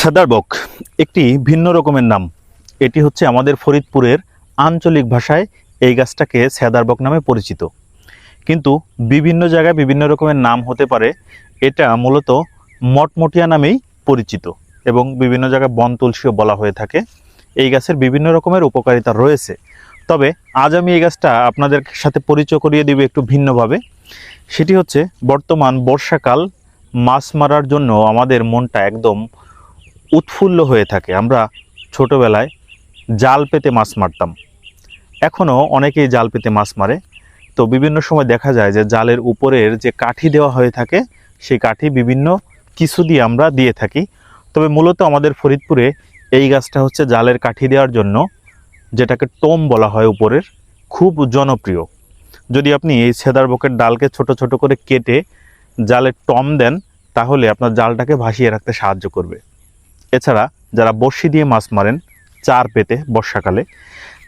সেদারবক একটি ভিন্ন রকমের নাম। এটি হচ্ছে আমাদের ফরিদপুরের আঞ্চলিক ভাষায় এই গাছটাকে সেদারবক নামে পরিচিত, কিন্তু বিভিন্ন জায়গায় বিভিন্ন রকমের নাম হতে পারে। এটা মূলত মটমটিয়া নামেই পরিচিত এবং বিভিন্ন জায়গায় বন তুলসীও বলা হয়ে থাকে। এই গাছের বিভিন্ন রকমের উপকারিতা রয়েছে, তবে আজ আমি এই গাছটা আপনাদের সাথে পরিচয় করিয়ে দিব একটু ভিন্নভাবে। সেটি হচ্ছে বর্তমান বর্ষাকাল, মাছ মারার জন্য আমাদের মনটা একদম উৎফুল্ল হয়ে থাকে। আমরা ছোটোবেলায় জাল পেতে মাছ মারতাম, এখনও অনেকেই জাল পেতে মাছ মারে। তো বিভিন্ন সময় দেখা যায় যে জালের উপরের যে কাঠি দেওয়া হয়ে থাকে, সেই কাঠি বিভিন্ন কিছু দিয়ে আমরা দিয়ে থাকি। তবে মূলত আমাদের ফরিদপুরে এই গাছটা হচ্ছে জালের কাঠি দেওয়ার জন্য, যেটাকে টোম বলা হয় উপরের, খুব জনপ্রিয়। যদি আপনি এই সেদারবকের ডালকে ছোট ছোট করে কেটে জালে টম দেন, তাহলে আপনার জালটাকে ভাসিয়ে রাখতে সাহায্য করবে। এছাড়া যারা বড়শি দিয়ে মাছ মারেন চার পেতে বর্ষাকালে,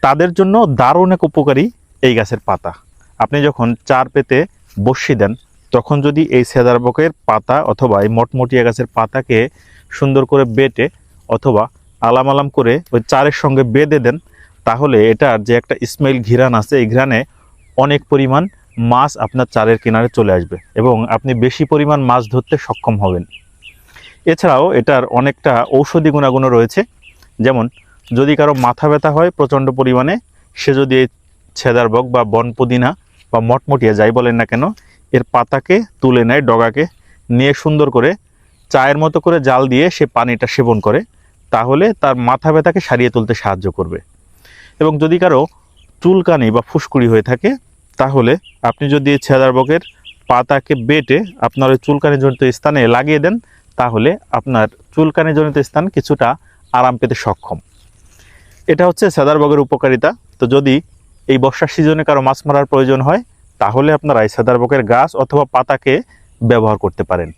তাদের জন্য দারুণ এক উপকারী এই গাছের পাতা। আপনি যখন চার পেতে বড়শি দেন, তখন যদি এই সেদারবকের পাতা অথবা এই মটমটিয়া গাছের পাতাকে সুন্দর করে বেটে অথবা আলাম আলাম করে ওই চারের সঙ্গে বেঁধে দেন, তাহলে এটার যে একটা স্মেল, ঘ্রাণ আছে, এই ঘ্রাণে অনেক পরিমাণ মাছ আপনার চারের কিনারে চলে আসবে এবং আপনি বেশি পরিমাণ মাছ ধরতে সক্ষম হবেন। এছাড়াও এটার অনেকটা ঔষধি গুণাগুণও রয়েছে। যেমন যদি কারো মাথা ব্যথা হয় প্রচণ্ড পরিমাণে, সে যদি এই সেদারবক বা বন পুদিনা বা মটমটিয়া যাই বলেন না কেন, এর পাতাকে তুলে নেয়, ডগাকে নিয়ে সুন্দর করে চায়ের মতো করে জাল দিয়ে সে পানিটা সেবন করে, তাহলে তার মাথা ব্যথাকে সারিয়ে তুলতে সাহায্য করবে। এবং যদি কারো চুলকানি বা ফুসকুড়ি হয়ে থাকে, তাহলে আপনি যদি এই সেদারবকের পাতাকে বেটে আপনার ওই চুলকানিজনিত স্থানে লাগিয়ে দেন, তাহলে আপনার চুলকানিজনিত স্থান কিছুটা আরাম পেতে সক্ষম। এটা হচ্ছে সেদারবকের উপকারিতা। তো যদি এই বর্ষার সিজনে কারো মাছ মারার প্রয়োজন হয়, তাহলে আপনারা এই সেদারবকের গাছ অথবা পাতাকে ব্যবহার করতে পারেন।